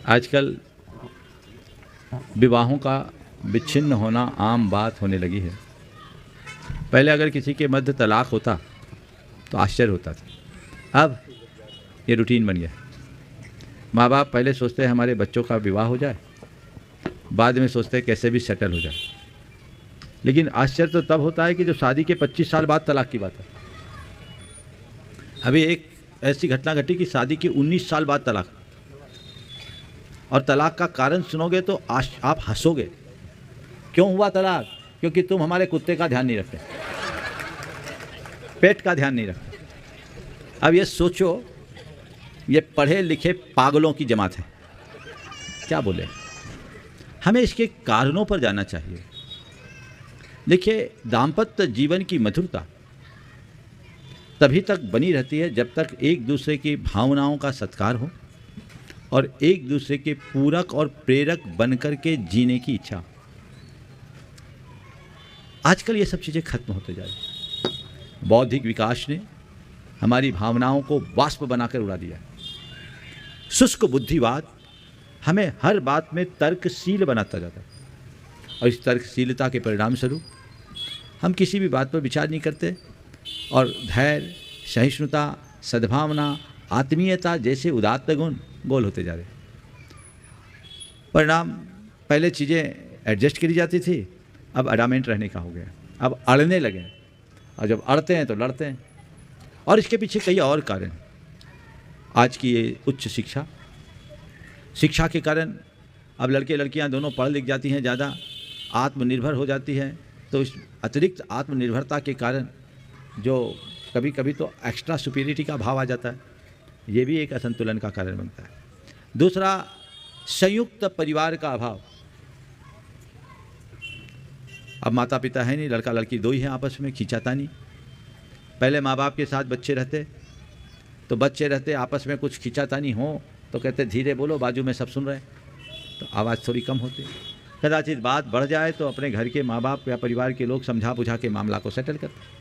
आजकल विवाहों का विच्छिन्न होना आम बात होने लगी है। पहले अगर किसी के मध्य तलाक होता तो आश्चर्य होता था, अब ये रूटीन बन गया। माँ बाप पहले सोचते हैं हमारे बच्चों का विवाह हो जाए, बाद में सोचते हैं कैसे भी सेटल हो जाए। लेकिन आश्चर्य तो तब होता है कि जो शादी के 25 साल बाद तलाक की बात है। अभी एक ऐसी घटना घटी कि शादी के 19 साल बाद तलाक, और तलाक का कारण सुनोगे तो आप हंसोगे। क्यों हुआ तलाक? क्योंकि तुम हमारे कुत्ते का ध्यान नहीं रखते, पेट का ध्यान नहीं रखते। अब ये सोचो, ये पढ़े लिखे पागलों की जमात है, क्या बोले। हमें इसके कारणों पर जाना चाहिए। देखिए, दाम्पत्य जीवन की मधुरता तभी तक बनी रहती है जब तक एक दूसरे की भावनाओं का सत्कार हो और एक दूसरे के पूरक और प्रेरक बनकर के जीने की इच्छा। आजकल ये सब चीज़ें खत्म होते जा रही हैं। बौद्धिक विकास ने हमारी भावनाओं को वाष्प बनाकर उड़ा दिया। शुष्क बुद्धिवाद हमें हर बात में तर्कशील बनाता जाता है, और इस तर्कशीलता के परिणाम स्वरूप हम किसी भी बात पर विचार नहीं करते और धैर्य, सहिष्णुता, सद्भावना, आत्मीयता जैसे उदात्त गुण गोल होते जा रहे। परिणाम, पहले चीज़ें एडजस्ट करी जाती थी, अब अडामेंट रहने का हो गया। अब अड़ने लगे, और जब अड़ते हैं तो लड़ते हैं। और इसके पीछे कई और कारण। आज की ये उच्च शिक्षा के कारण अब लड़के लड़कियां दोनों पढ़ लिख जाती हैं, ज़्यादा आत्मनिर्भर हो जाती हैं। तो इस अतिरिक्त आत्मनिर्भरता के कारण जो कभी कभी तो एक्स्ट्रा सुपीरियरिटी का भाव आ जाता है, ये भी एक असंतुलन का कारण बनता है। दूसरा, संयुक्त परिवार का अभाव। अब माता पिता है नहीं, लड़का लड़की दो ही हैं, आपस में खींचातानी। पहले माँ बाप के साथ बच्चे रहते तो बच्चे रहते आपस में कुछ खींचातानी हो तो कहते धीरे बोलो, बाजू में सब सुन रहे हैं, तो आवाज़ थोड़ी कम होती। कदाचित बात बढ़ जाए तो अपने घर के माँ बाप या परिवार के लोग समझा बुझा के मामला को सेटल करते।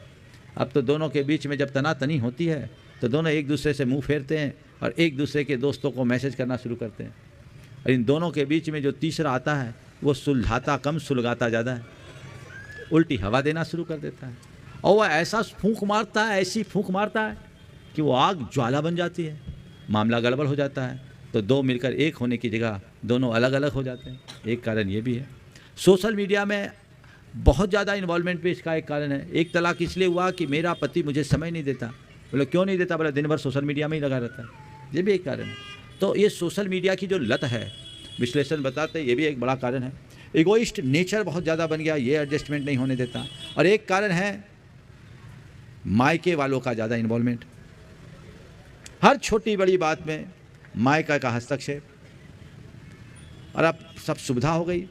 अब तो दोनों के बीच में जब तनातनी होती है तो दोनों एक दूसरे से मुंह फेरते हैं और एक दूसरे के दोस्तों को मैसेज करना शुरू करते हैं। और इन दोनों के बीच में जो तीसरा आता है वो सुलझाता कम सुलगाता ज़्यादा है, उल्टी हवा देना शुरू कर देता है। और वह ऐसा फूंक मारता है, ऐसी फूंक मारता है कि वो आग ज्वाला बन जाती है, मामला गड़बड़ हो जाता है। तो दो मिलकर एक होने की जगह दोनों अलग अलग हो जाते हैं। एक कारण ये भी है। सोशल मीडिया में बहुत ज़्यादा इन्वॉल्वमेंट भी इसका एक कारण है। एक तलाक इसलिए हुआ कि मेरा पति मुझे समय नहीं देता। बोले क्यों नहीं देता? बोले दिन भर सोशल मीडिया में ही लगा रहता है। ये भी एक कारण है। तो ये सोशल मीडिया की जो लत है, विश्लेषण बताते हैं, ये भी एक बड़ा कारण है। इगोइस्ट नेचर बहुत ज़्यादा बन गया, ये एडजस्टमेंट नहीं होने देता। और एक कारण है मायके वालों का ज़्यादा इन्वॉल्वमेंट। हर छोटी बड़ी बात में मायका का हस्तक्षेप। और अब सब सुविधा हो गई,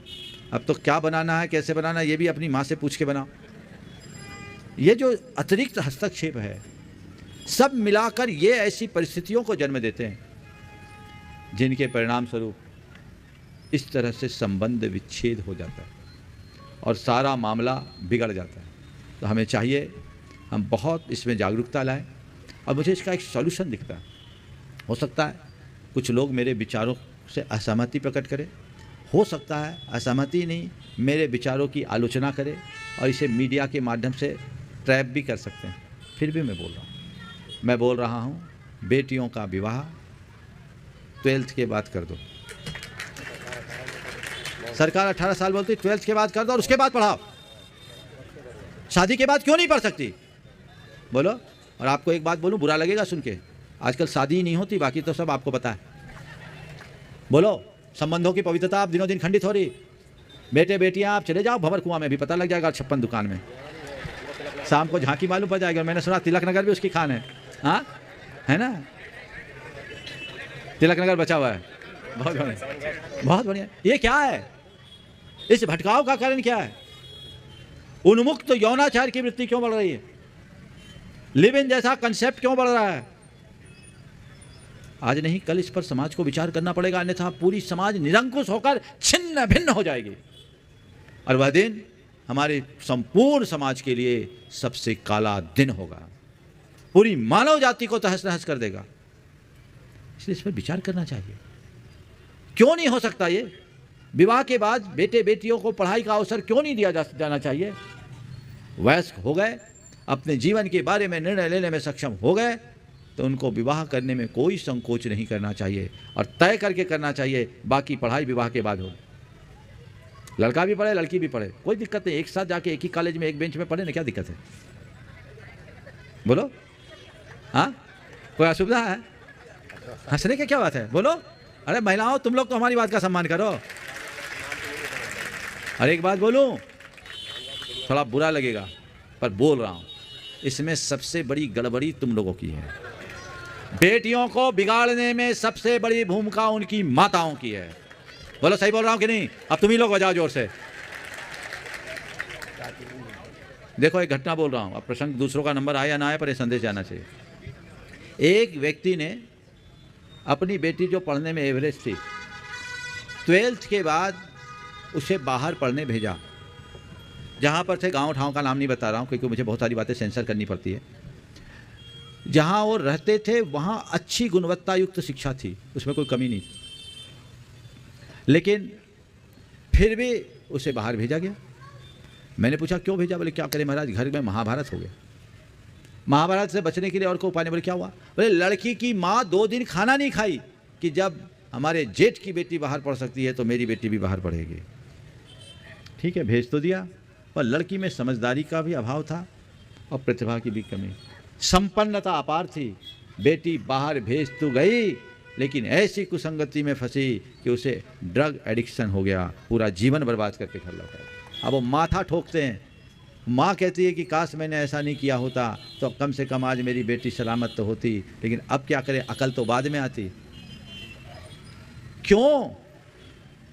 अब तो क्या बनाना है, कैसे बनाना है, ये भी अपनी माँ से पूछ के बनाओ। ये जो अतिरिक्त हस्तक्षेप है, सब मिलाकर ये ऐसी परिस्थितियों को जन्म देते हैं जिनके परिणाम स्वरूप इस तरह से संबंध विच्छेद हो जाता है और सारा मामला बिगड़ जाता है। तो हमें चाहिए हम बहुत इसमें जागरूकता लाएं। और मुझे इसका एक सॉल्यूशन दिखता है। हो सकता है कुछ लोग मेरे विचारों से असहमति प्रकट करें, हो सकता है असहमति नहीं, मेरे विचारों की आलोचना करें और इसे मीडिया के माध्यम से ट्रैप भी कर सकते हैं। फिर भी मैं बोल रहा हूँ बेटियों का विवाह 12th के बाद कर दो। सरकार 18 साल बोलती 12th के बाद कर दो और उसके बाद पढ़ाओ। शादी के बाद क्यों नहीं पढ़ सकती? बोलो। और आपको एक बात बोलूं, बुरा लगेगा सुन के, आजकल शादी ही नहीं होती, बाकी तो सब आपको पता है। बोलो, संबंधों की पवित्रता आप दिनों दिन खंडित हो रही। बेटे बेटियां आप चले जाओ भंवर कुआं में, भी पता लग जाएगा 56 दुकान में, शाम को झांकी मालूम पड़ जाएगा। मैंने सुना तिलक नगर भी उसकी खान है। हाँ, है ना, तिलक नगर बचा हुआ है। बहुत बढ़िया, बहुत बढ़िया। ये क्या है? इस भटकाव का कारण क्या है? उन्मुक्त तो यौनाचार की वृत्ति क्यों बढ़ रही है? लिव इन जैसा कंसेप्ट क्यों बढ़ रहा है? आज नहीं कल इस पर समाज को विचार करना पड़ेगा, अन्यथा पूरी समाज निरंकुश होकर छिन्न भिन्न हो जाएगी और वह दिन हमारे संपूर्ण समाज के लिए सबसे काला दिन होगा, पूरी मानव जाति को तहस नहस कर देगा। इसलिए इस पर विचार करना चाहिए। क्यों नहीं हो सकता ये? विवाह के बाद बेटे बेटियों को पढ़ाई का अवसर क्यों नहीं दिया जाना चाहिए? वयस्क हो गए, अपने जीवन के बारे में निर्णय लेने में सक्षम हो गए, तो उनको विवाह करने में कोई संकोच नहीं करना चाहिए और तय करके करना चाहिए। बाकी पढ़ाई विवाह के बाद हो। लड़का भी पढ़े, लड़की भी पढ़े, कोई दिक्कत नहीं। एक साथ जाके एक ही कॉलेज में एक बेंच में पढ़े ना, क्या दिक्कत है? बोलो, हाँ, कोई असुविधा है? हंसने की क्या बात है? बोलो। अरे महिलाओं, तुम लोग तो हमारी बात का सम्मान करो। अरे एक बात बोलूं, थोड़ा बुरा लगेगा पर बोल रहा हूं, इसमें सबसे बड़ी गड़बड़ी तुम लोगों की है। बेटियों को बिगाड़ने में सबसे बड़ी भूमिका उनकी माताओं की है। बोलो, सही बोल रहा हूं कि नहीं? अब तुम ही लोग बजाओ जोर से। देखो, एक घटना बोल रहा हूं, अब प्रसंग दूसरों का नंबर आया ना आया पर यह संदेश जाना चाहिए। एक व्यक्ति ने अपनी बेटी जो पढ़ने में एवरेज थी, 12th के बाद उसे बाहर पढ़ने भेजा। जहाँ पर थे, गांव ठाव का नाम नहीं बता रहा हूँ क्योंकि मुझे बहुत सारी बातें सेंसर करनी पड़ती है। जहाँ वो रहते थे वहाँ अच्छी गुणवत्ता युक्त शिक्षा थी, उसमें कोई कमी नहीं थी, लेकिन फिर भी उसे बाहर भेजा गया। मैंने पूछा क्यों भेजा? बोले क्या करें महाराज, घर में महाभारत हो गया। महाभारत से बचने के लिए और कोई उपाय नहीं। बोले क्या हुआ? बोले लड़की की माँ 2 दिन खाना नहीं खाई कि जब हमारे जेठ की बेटी बाहर पढ़ सकती है तो मेरी बेटी भी बाहर पढ़ेगी। ठीक है, भेज तो दिया, पर लड़की में समझदारी का भी अभाव था और प्रतिभा की भी कमी। संपन्नता अपार थी, बेटी बाहर भेज तो गई लेकिन ऐसी कुसंगति में फंसी कि उसे ड्रग एडिक्शन हो गया, पूरा जीवन बर्बाद करके घर लौटा। अब वो माथा ठोकते हैं। माँ कहती है कि काश मैंने ऐसा नहीं किया होता तो कम से कम आज मेरी बेटी सलामत तो होती, लेकिन अब क्या करें, अकल तो बाद में आती। क्यों?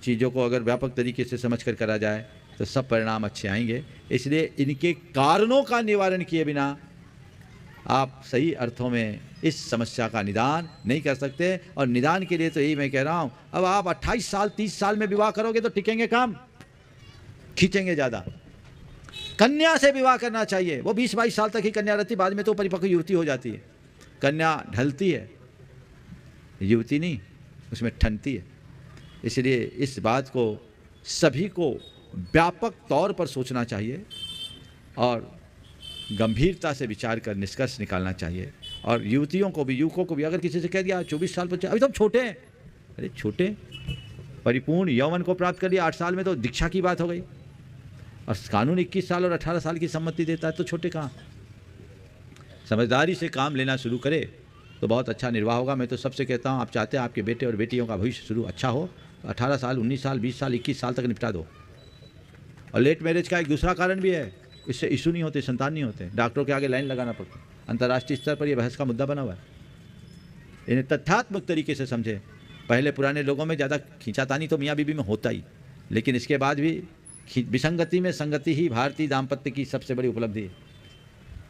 चीज़ों को अगर व्यापक तरीके से समझ कर करा जाए तो सब परिणाम अच्छे आएंगे। इसलिए इनके कारणों का निवारण किए बिना आप सही अर्थों में इस समस्या का निदान नहीं कर सकते। और निदान के लिए तो यही मैं कह रहा हूँ, अब आप 28 साल 30 साल में विवाह करोगे तो टिकेंगे काम, खींचेंगे ज़्यादा। कन्या से विवाह करना चाहिए, वो 20-22 साल तक ही कन्या रहती, बाद में तो परिपक्व युवती हो जाती है। कन्या ढलती है, युवती नहीं, उसमें ठनती है। इसलिए इस बात को सभी को व्यापक तौर पर सोचना चाहिए और गंभीरता से विचार कर निष्कर्ष निकालना चाहिए। और युवतियों को भी, युवकों को भी, अगर किसी से कह दिया 24 साल बच्चे, अभी तो छोटे हैं, अरे छोटे, परिपूर्ण यौवन को प्राप्त कर लिया 8 साल में तो दीक्षा की बात हो गई। और कानून 21 साल और 18 साल की सम्मति देता है, तो छोटे कहाँ। समझदारी से काम लेना शुरू करे तो बहुत अच्छा निर्वाह होगा। मैं तो सबसे कहता हूँ, आप चाहते हैं आपके बेटे और बेटियों का भविष्य शुरू अच्छा हो, 18 साल 19 साल 20 साल 21 साल तक निपटा दो। और लेट मैरिज का एक दूसरा कारण भी है, इससे इशू नहीं होते, संतान नहीं होते, डॉक्टरों के आगे लाइन लगाना पड़ता। अंतर्राष्ट्रीय स्तर पर यह बहस का मुद्दा बना हुआ है। इन्हें तथ्यात्मक तरीके से समझे। पहले पुराने लोगों में ज़्यादा खींचातानी तो मियाँ बीबी में होता ही, लेकिन इसके बाद भी विसंगति में संगति ही भारतीय दाम्पत्य की सबसे बड़ी उपलब्धि है।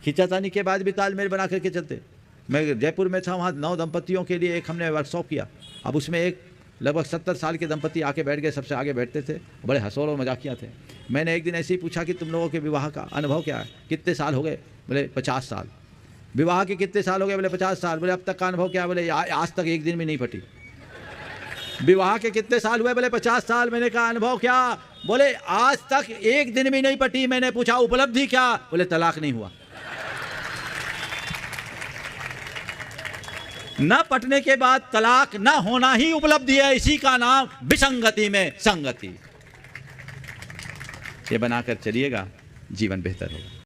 खींचातानी के बाद भी तालमेल बना करके चलते। मैं जयपुर में था, वहाँ 9 दंपतियों के लिए एक हमने वर्कशॉप किया। अब उसमें एक लगभग 70 साल के दंपति आके बैठ गए, सबसे आगे बैठते थे, बड़े हंसोर और मजाकिया थे। मैंने एक दिन ऐसे ही पूछा कि तुम लोगों के विवाह का अनुभव क्या है, कितने साल हो गए? बोले 50 साल। विवाह के कितने साल हो गए? बोले 50 साल। बोले अब तक का अनुभव क्या? बोले आज तक एक दिन में नहीं फटी। विवाह के कितने साल हुए? बोले 50 साल। मैंने कहा अनुभव क्या? बोले आज तक एक दिन भी नहीं पटी। मैंने पूछा उपलब्धि क्या? बोले तलाक नहीं हुआ। न पटने के बाद तलाक न होना ही उपलब्धि है, इसी का नाम विसंगति में संगति। ये बनाकर चलिएगा, जीवन बेहतर होगा।